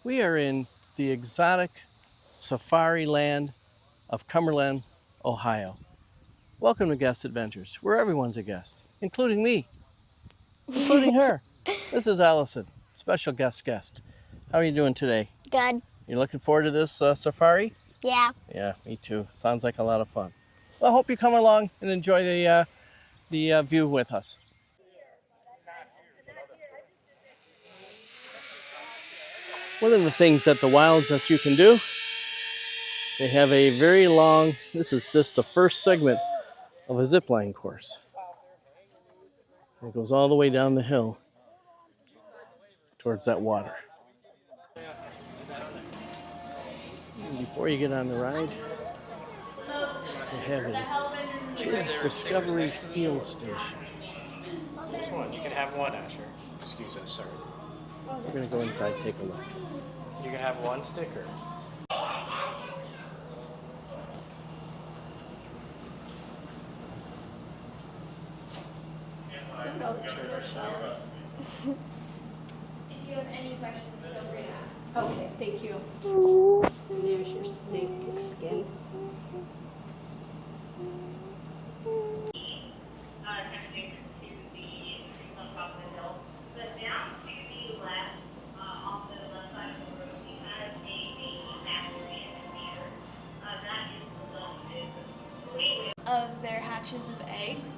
We are in the exotic safari land of Cumberland, Ohio. Welcome to Guest Adventures, where everyone's a guest, including me, including her. This is Allison, special guest. How are you doing today? Good. You looking forward to this safari? Yeah. Yeah, me too. Sounds like a lot of fun. Well, I hope you come along and enjoy the view with us. One of the things at the Wilds that you can do, they have a very long, this is just the first segment of a zip line course. It goes all the way down the hill towards that water. And before you get on the ride, they have a kids discovery field station. Which one? You can have one, Asher. Excuse us, sir. We're gonna go inside and take a look. You can have one sticker. Look at all the turtle shells. If you have any questions, feel free to ask. Okay, thank you. And there's your snake skin. Of their hatches of eggs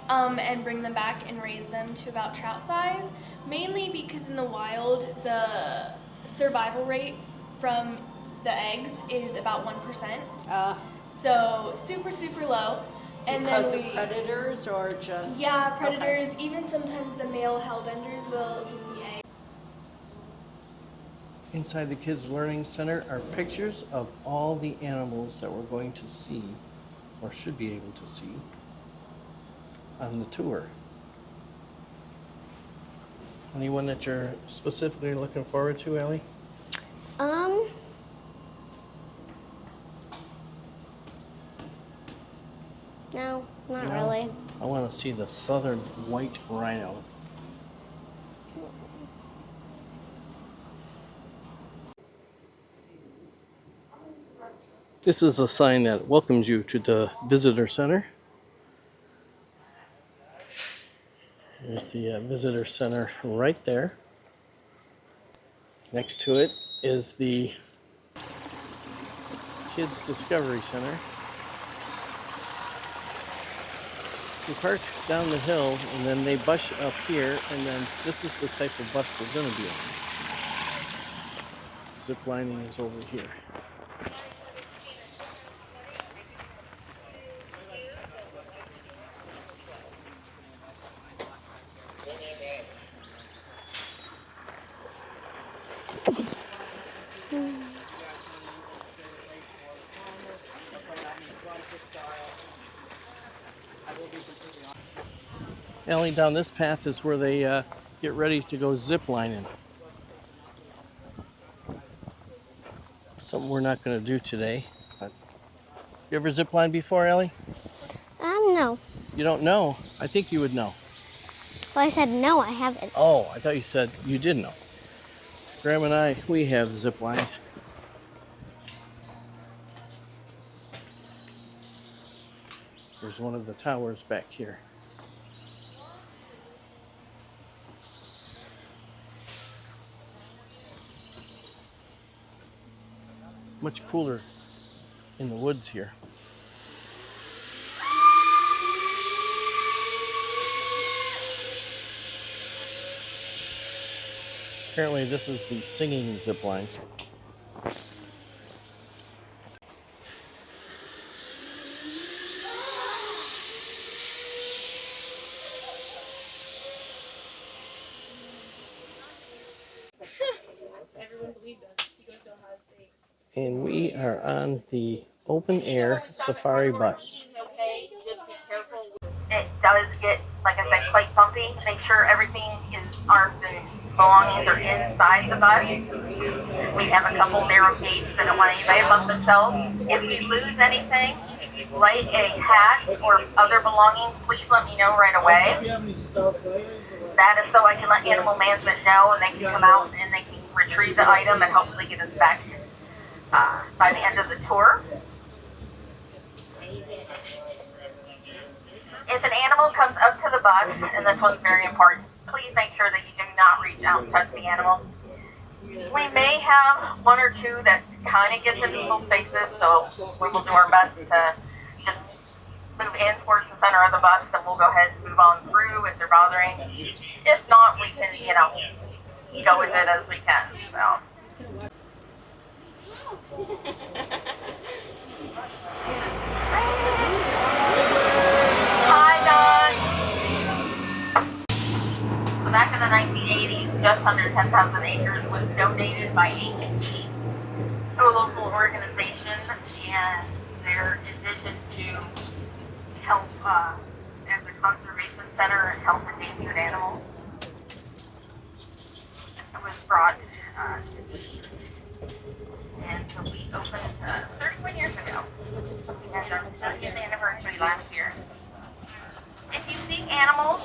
and bring them back and raise them to about trout size, mainly because in the wild the survival rate from the eggs is about 1%, so super low. And Because then of predators or just... Yeah, predators. Okay. Even sometimes the male hellbenders will eat the egg. Inside the Kids Learning Center are pictures of all the animals that we're going to see, or should be able to see, on the tour. Anyone that you're specifically looking forward to, Ellie? No, not really. I want to see the southern white rhino. This is a sign that welcomes you to the visitor center. There's the visitor center right there. Next to it is the Kids Discovery Center. You park down the hill and then they bus up here, and then this is the type of bus we're going to be on. Zip lining is over here. Ellie, down this path is where they get ready to go zip lining. Something we're not going to do today. But you ever zip line before, Ellie? No. You don't know? I think you would know. Well, I said no, I haven't. Oh, I thought you said you did know. Graham and I, we have zip lined. There's one of the towers back here. Much cooler in the woods here. Apparently this is the singing zip line. Everyone believed us. He goes to Ohio State. And we are on the open air safari bus. Okay, just be careful. It does get, like I said, quite bumpy. Make sure everything is arms and belongings are inside the bus. We have a couple narrow gates that don't want anybody to bump themselves. If we lose anything, like a hat or other belongings, please let me know right away. That is so I can let animal management know and they can come out and they can retrieve the item and hopefully get us back by the end of the tour. If an animal comes up to the bus, and this one's very important, please make sure that you do not reach out and touch the animal. We may have one or two that kind of gets in people's faces, so we will do our best to just move in towards the center of the bus, and we'll go ahead and move on through if they're bothering. If not, we can, go with it as we can. So. Hi, guys. So back in the 1980s, just under 10,000 acres was donated by AET to a local organization, and their vision to help as a conservation center and help endangered animals. It was brought to be, and so we opened 31 years ago. We had our 30th anniversary last year. If you see animals,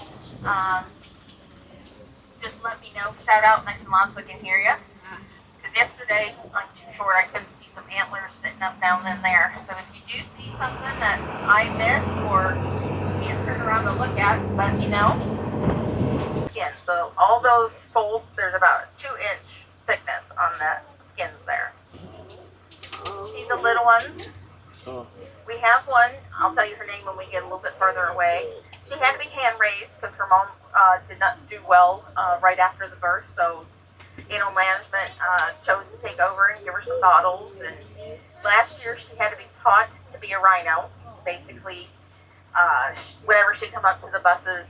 just let me know. Shout out next month so we can hear you. Because yesterday, I'm too short, I couldn't see some antlers sitting up down in there. So if you do see something that I miss or can't turn around to look at, let me know. Skin. So all those folds, there's about a 2-inch thickness on the skins there. See the little ones? We have one. I'll tell you her name when we get a little bit further away. She had to be hand raised because her mom did not do well right after the birth, so animal management chose to take over and give her some bottles. And last year she had to be taught to be a rhino. Basically, whenever she'd come up to the buses,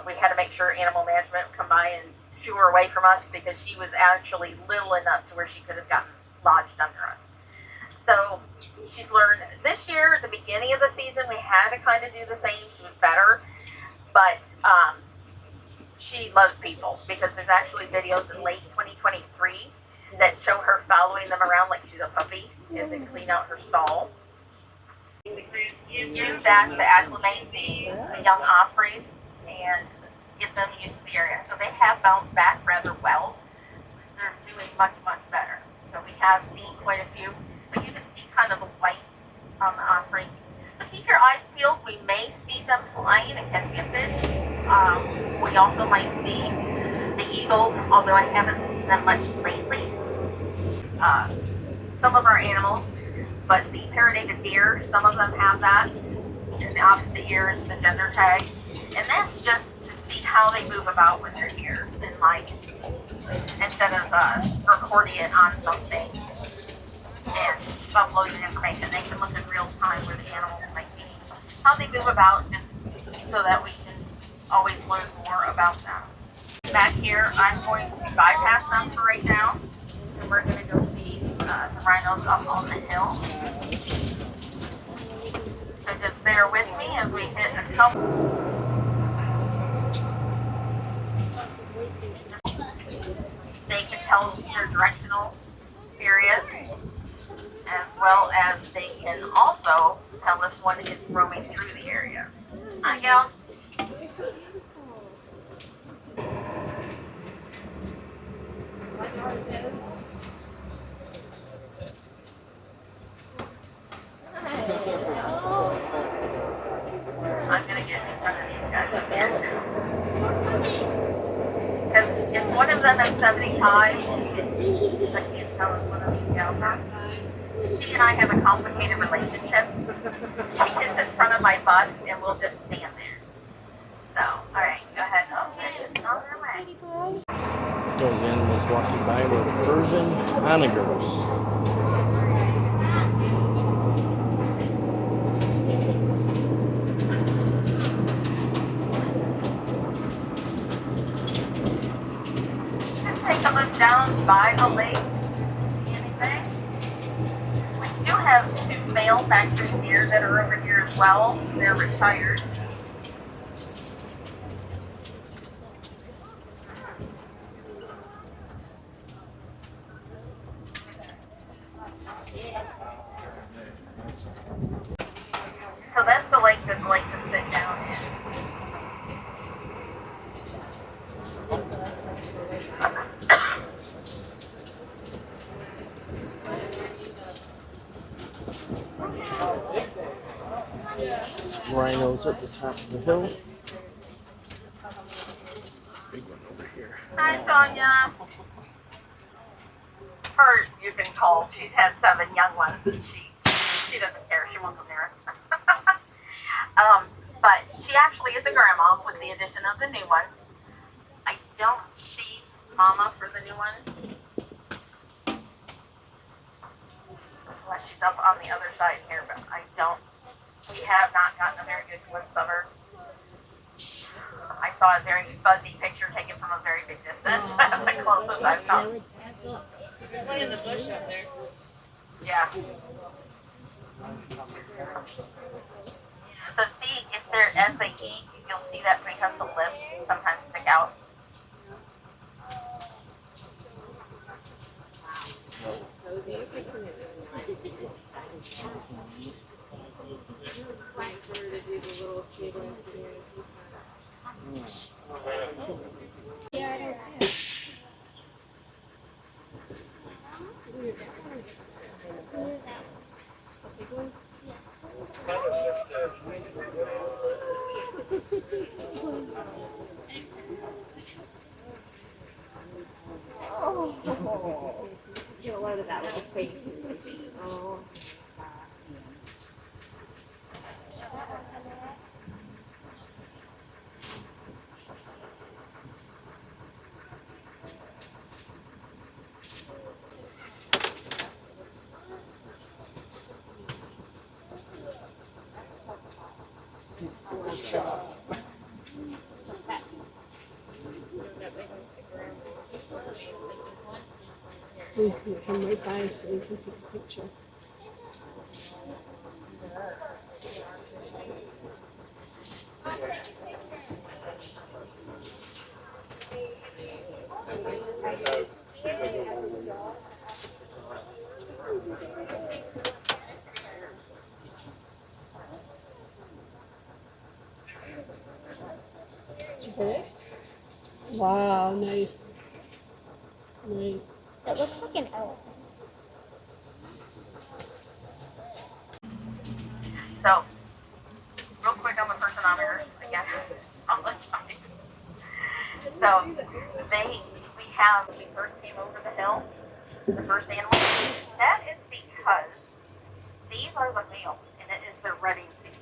we had to make sure animal management would come by and shoo her away from us because she was actually little enough to where she could have gotten lodged under us. So she's learned this year, at the beginning of the season, we had to kind of do the same. She was better, but she loves people because there's actually videos in late 2023 that show her following them around like she's a puppy as they clean out her stall. Use that to acclimate the young ospreys and get them used to the area. So they have bounced back rather well. They're doing much, much better. So we have seen quite a few, but you can see kind of the white on the osprey. So keep your eyes peeled. We may see them flying and catching a fish. We also might see the eagles, although I haven't seen them much lately. Some of our animals, but the parodied deer, some of them have that. And the opposite ear is the gender tag. And that's just to see how they move about with their ears. And like, instead of recording it on something and uploading information, they can look in real time where the animals might be, how they move about, just so that we can always learn more about them. Back here, I'm going to bypass them for right now, and we're going to go see the rhinos up on the hill. So just bear with me as we hit a couple. They can tell their directional areas, as well as they can also tell if one is roaming through the area. Hi, gals. I'm going to get in front of these guys up here too. Because if one of them is 75, I can't tell if one of these gals are. She and I have a complicated relationship. She sits in front of my bus and we'll just stand there. So, alright, go ahead. It's on their way. Those animals walking by were Persian onagers. Take a look down by the lake. Anything? We do have 2 male factory deer that are over here as well. They're retired. So that's the lake that's like to sit down in. Those at the top of the hill. Big one over here. Hi, Sonia. Her, you can call. She's had 7 young ones, and she doesn't care. She wants them there. But she actually is a grandma with the addition of the new one. I don't see Mama for the new one. Unless she's up on the other side here, but we have not gotten a very good glimpse of her. I saw a very fuzzy picture taken from a very big distance. That's the closest I've come. There's one in the bush up there. Yeah. So see, if they're as they eat, you'll see that prehensile lip sometimes stick out. Get a load of that little face. Oh. Please can come right by so we can take a picture. Did you get it? Wow, nice. Nice. It looks like an elephant. So, real quick on the personometers again. On the topic. So, when we first came over the hill, the first animal. That is because these are the males, and it is their rutting season.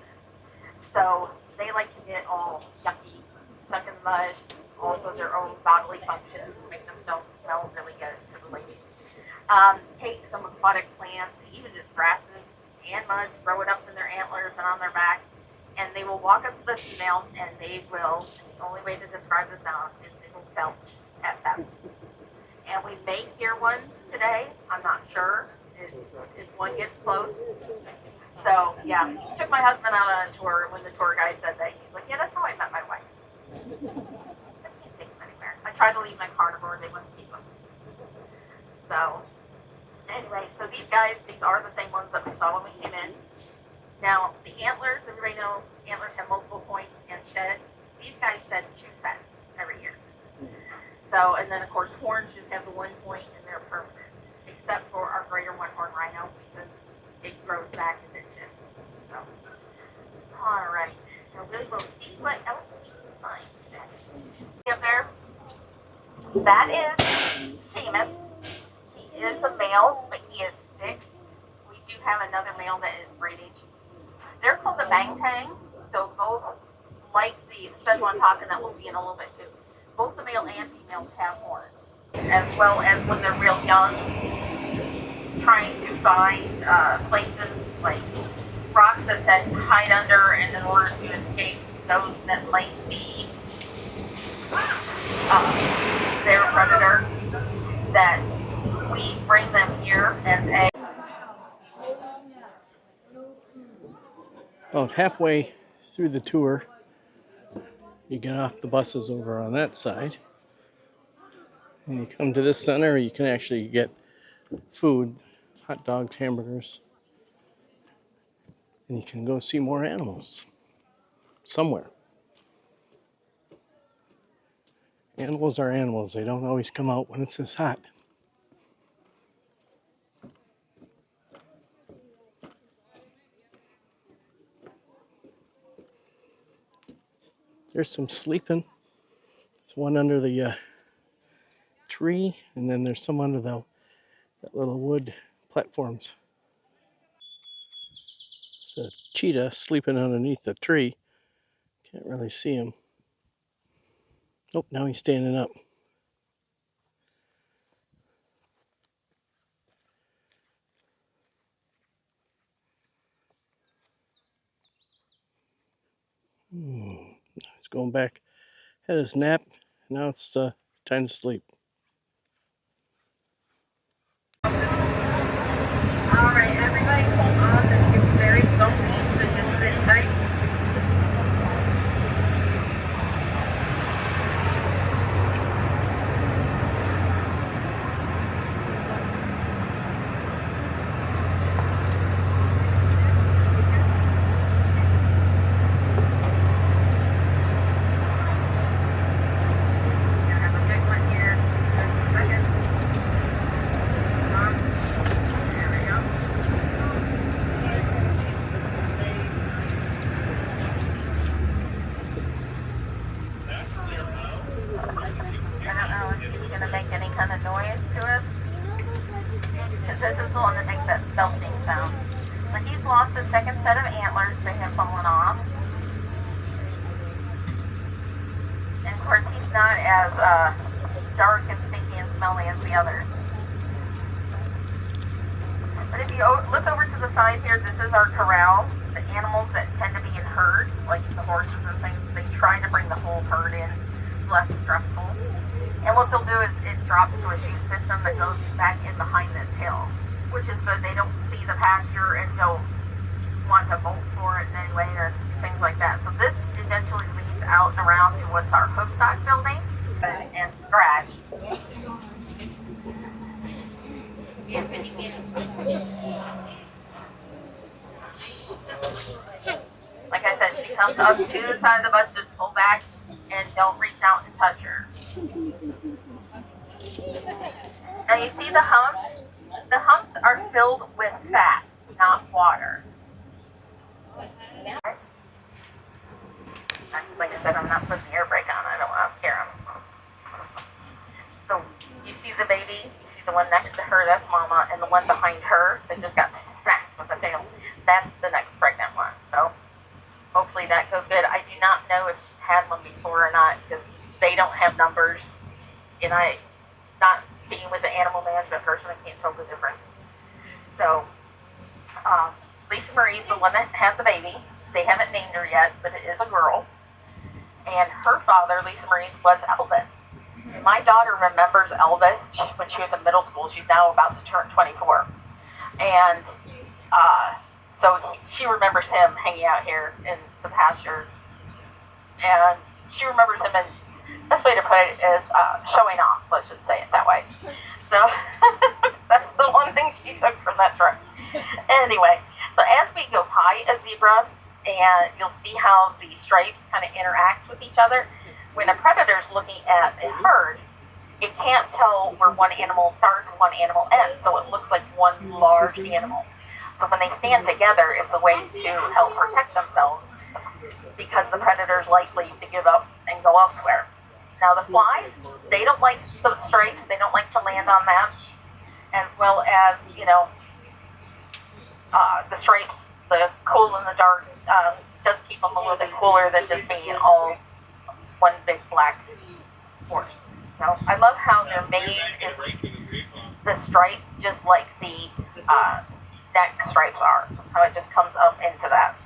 So they like to get all yucky, stuck in the mud, also their own bodily functions, make themselves smell really good to the ladies. Take some aquatic plants, even just grasses and mud, throw it up in their antlers and on their back, and they will walk up to the female, and they will, and the only way to describe the sound is they will belch at them. And we may hear one today, I'm not sure, if one gets close. So, yeah, took my husband out on a tour. When the tour guide said that, he's like, yeah, that's how I met my wife. I can't take them anywhere. I tried to leave my carnivore, they wouldn't keep them. So, anyway, so these are the same ones that we saw when we came in. Now, the antlers, everybody knows antlers have multiple points and shed. These guys shed 2 sets every year. So, and then of course horns just have the 1 point and they're permanent, except for our greater one-horn rhino because it grows back and it chips. So, all right. So we will see what else we can find today. See up there? That is Seamus. He is a male, but he is 6. We do have another male that is breeding. They're called the Bang Tang. So both, like the Szechuan Takin that we'll see in a little bit too. Both the male and females have horns, as well as when they're real young, trying to find places like rocks that they hide under, and in order to escape those that might be their predator, that we bring them here as a... About halfway through the tour, you get off the buses over on that side, and you come to this center. You can actually get food, hot dogs, hamburgers, and you can go see more animals somewhere. Animals are animals. They don't always come out when it's this hot. Here's some sleeping. There's one under the tree, and then there's some under that little wood platforms. There's a cheetah sleeping underneath the tree. Can't really see him. Oh, now he's standing up. He's going back. Had his nap. Now it's time to sleep. Alright, everybody hold on. This gets very bumpy, so just sit tight. This is the one that makes that belching sound. So he's lost his second set of antlers to him falling off. And of course he's not as dark and stinky and smelly as the others. But if you look over to the side here, this is our corral. The animals that tend to be in herds, like the horses and things, they try to bring the whole herd in. It's less stressful. And what they'll do is it drops to a chute system that goes back in behind this hill, which is good. They don't see the pasture and don't want to bolt for it in any way or things like that. So this eventually leads out and around to what's our hookstock building and scratch. Like I said, she comes up to the side of the bus, just pull back and don't reach out and touch her. Now you see the humps? The humps are filled with fat, not water. Like I said, I'm not putting the air brake on. I don't want to scare them. So you see the baby, you see the one next to her, that's mama, and the one behind her that just got smacked with the tail, that's the next pregnant one. So hopefully that goes good. I do not know if she's had one before or not because they don't have numbers. And I, not being with the animal management person, I can't tell the difference. So, Lisa Marie's the one that had the baby. They haven't named her yet, but it is a girl. And her father, Lisa Marie's, was Elvis. And my daughter remembers Elvis when she was in middle school. She's now about to turn 24. And so she remembers him hanging out here in the pasture. And she remembers him in, best way to put it is showing off, let's just say it that way. So that's the one thing she took from that trip. Anyway, so as we go by a zebra, and you'll see how the stripes kind of interact with each other. When a predator's looking at a herd, it can't tell where one animal starts and one animal ends, so it looks like one large animal. So when they stand together, it's a way to help protect themselves because the predator's likely to give up and go elsewhere. Now the flies, they don't like the stripes, they don't like to land on them, as well as, you know, the stripes, the cool in the dark, does keep them a little bit cooler than just being all one big black horse. So I love how they're made is the stripe, just like the neck stripes are, how it just comes up into that.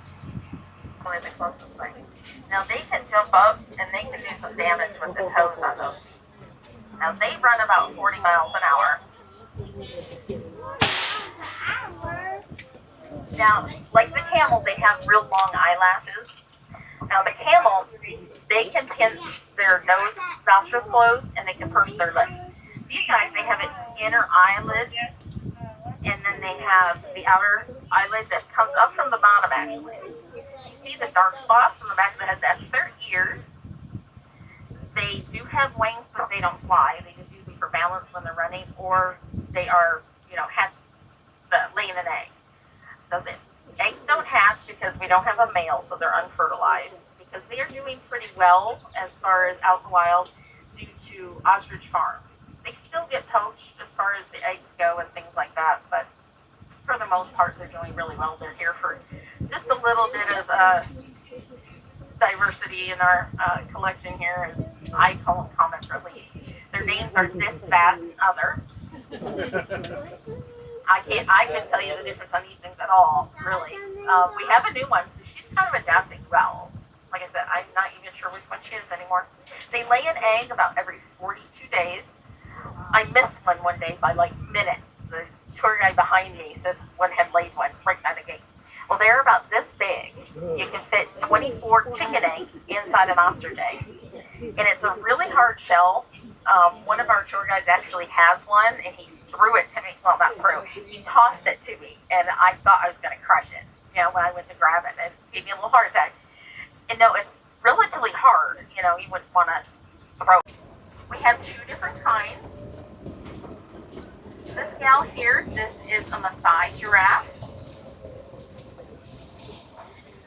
Probably the closest thing. Now they can jump up and they can do some damage with the toes on those. Now they run about 40 miles an hour. Now, like the camel, they have real long eyelashes. Now the camel, they can pinch their nose, nostrils closed, and they can purse their lips. These guys, they have an inner eyelid, and then they have the outer eyelid that comes up from the bottom, actually. You see the dark spots on the back of the head, that's their ears. They do have wings, but they don't fly. They just use them for balance when they're running, or they are, you know, laying an egg. So the eggs don't hatch because we don't have a male, so they're unfertilized. Because the they're doing pretty well as far as out in the wild due to ostrich farms. They still get poached as far as the eggs go and things like that, but for the most part, they're doing really well. They're here for just a little bit of diversity in our collection here, and I call them common relief. Their names are this, that, and other. I couldn't tell you the difference on these things at all, really. We have a new one, so she's kind of adapting well. Like I said, I'm not even sure which one she is anymore. They lay an egg about every 42 days. I missed one day by like minutes. The tour guide behind me said one had laid one right by the gate. Well, they're about this big. You can fit 24 chicken eggs inside an ostrich egg. And it's a really hard shell. One of our tour guides actually has one, and he threw it to me. Well, not threw. He tossed it to me, and I thought I was going to crush it. You know, when I went to grab it, and it gave me a little heart attack. And no, it's relatively hard. You know, you wouldn't want to throw it. We have two different kinds. This gal here, this is a Maasai giraffe.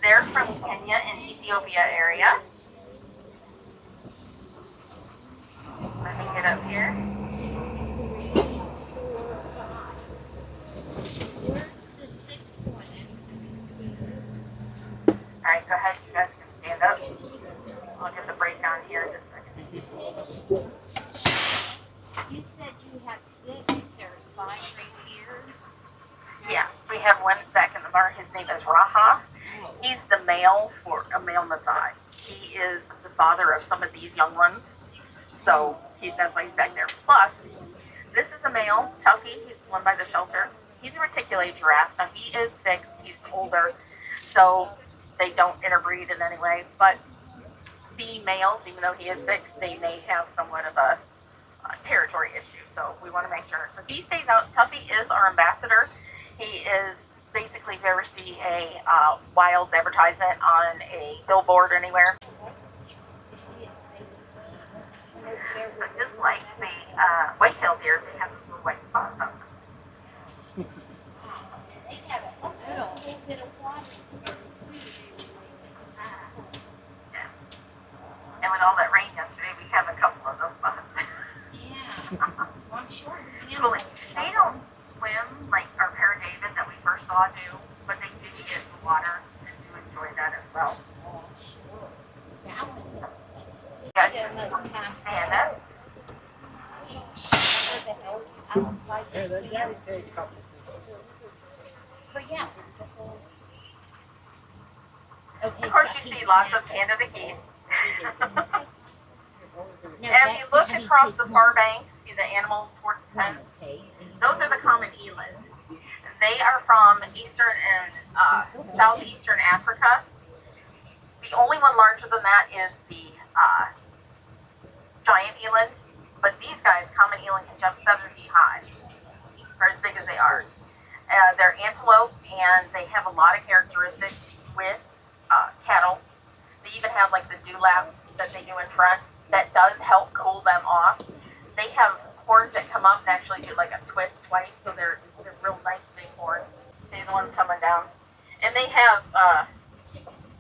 They're from Kenya and Ethiopia area. Let me get up here. Alright, go ahead, you guys can stand up. I'll get the breakdown here in just a second. You said you had 6, there's 5 right here. Yeah, we have one back in the bar. His name is Raha. He's the male for a male Maasai. He is the father of some of these young ones. So that's why he's back there. Plus, this is a male, Tuffy. He's the one by the shelter. He's a reticulated giraffe. Now, he is fixed. He's older. So they don't interbreed in any way. But the males, even though he is fixed, they may have somewhat of a territory issue. So we want to make sure. So he stays out. Tuffy is our ambassador. He is basically, if you ever see a wilds advertisement on a billboard or anywhere. So just like the white-tailed deer, they have these little white spots on them. They have a little bit of water. Yeah. And with all that rain yesterday, we have a couple of those spots. Yeah. Well, I'm sure. Really, they don't swim like our Parrot David that we first saw do, but they do get in the water and do enjoy that as well. Oh, sure. That one looks like Guys, it must pass stand up. where the hell I don't like it. But yeah. Okay. Of course, you see lots of Canada geese. Now, As you look across the far bank, see the animals towards the fence? Okay. Those are the common eland. They are from eastern and southeastern Africa. The only one larger than that is the giant eland. But these guys, common eland, can jump 7 feet high, or as big as they are. They're antelope, and they have a lot of characteristics with cattle. They even have like the dewlap that they do in front that does help cool them off. They have horns that come up and actually do like a twist twice, so they're real nice big horns. These ones coming down, and they have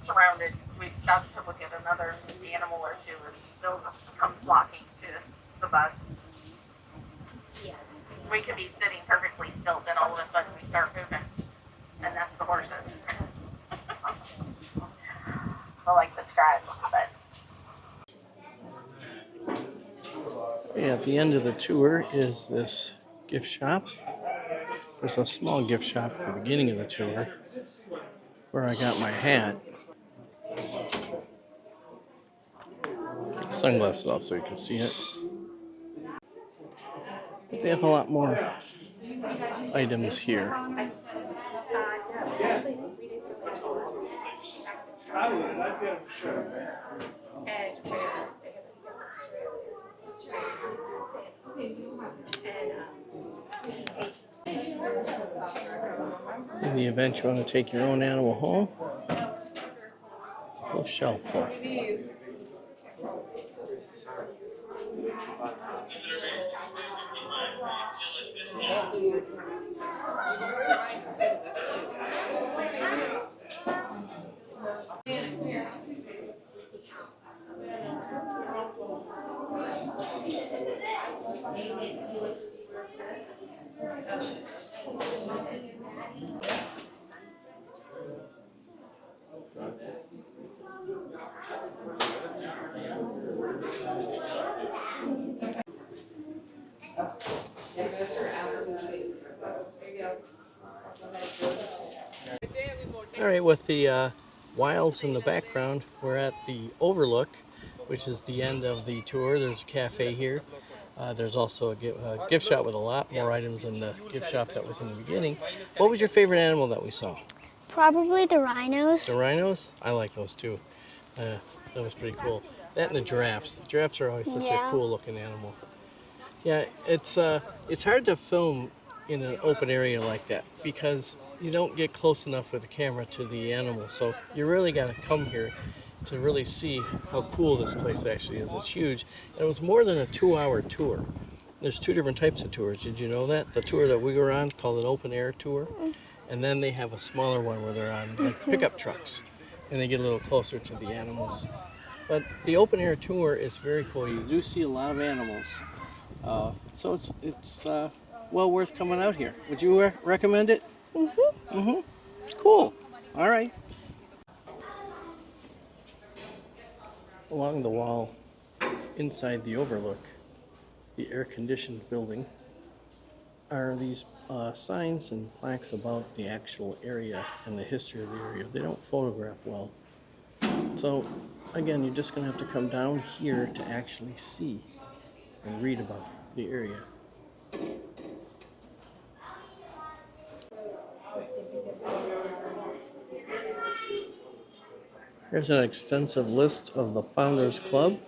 surrounded. We've stopped to look at another animal or two, and they'll come flocking to the bus. Yeah. We could be sitting perfectly still, then all of a sudden we start moving, and that's the horses. I like the scribe, but. At the end of the tour is this gift shop. There's a small gift shop at the beginning of the tour where I got my hat. Take the sunglasses off so you can see it. But they have a lot more items here. In the event you want to take your own animal home, whole shelf full. All right, with the wilds in the background, we're at the Overlook, which is the end of the tour. There's a cafe here. There's also a gift shop with a lot more items than the gift shop that was in the beginning. What was your favorite animal that we saw? Probably the rhinos. The rhinos? I like those too. That was pretty cool. That and the giraffes. The giraffes are always such a cool looking animal. Yeah, it's hard to film in an open area like that because you don't get close enough with the camera to the animals. So you really got to come here to really see how cool this place actually is. It's huge. And it was more than a 2-hour tour. There's 2 different types of tours. Did you know that? The tour that we were on called an open air tour. And then they have a smaller one where they're on like pickup trucks and they get a little closer to the animals. But the open air tour is very cool. You do see a lot of animals. So it's well worth coming out here. Would you recommend it? Cool. All right. Along the wall inside the Overlook, the air-conditioned building, are these signs and plaques about the actual area and the history of the area. They don't photograph well. So again, you're just going to have to come down here to actually see and read about the area. Here's an extensive list of the Founders Club,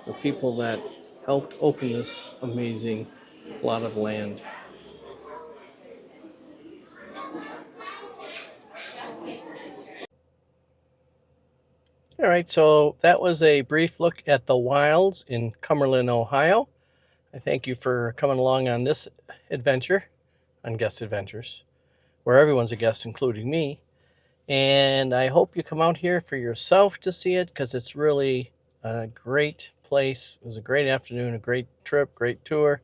the people that helped open this amazing plot of land. All right, so that was a brief look at the wilds in Cumberland, Ohio. I thank you for coming along on this adventure on Guest Adventures, where everyone's a guest, including me. And I hope you come out here for yourself to see it because it's really a great place. It was a great afternoon, a great trip, great tour,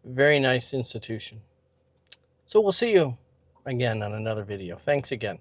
very nice institution. So we'll see you again on another video. Thanks again.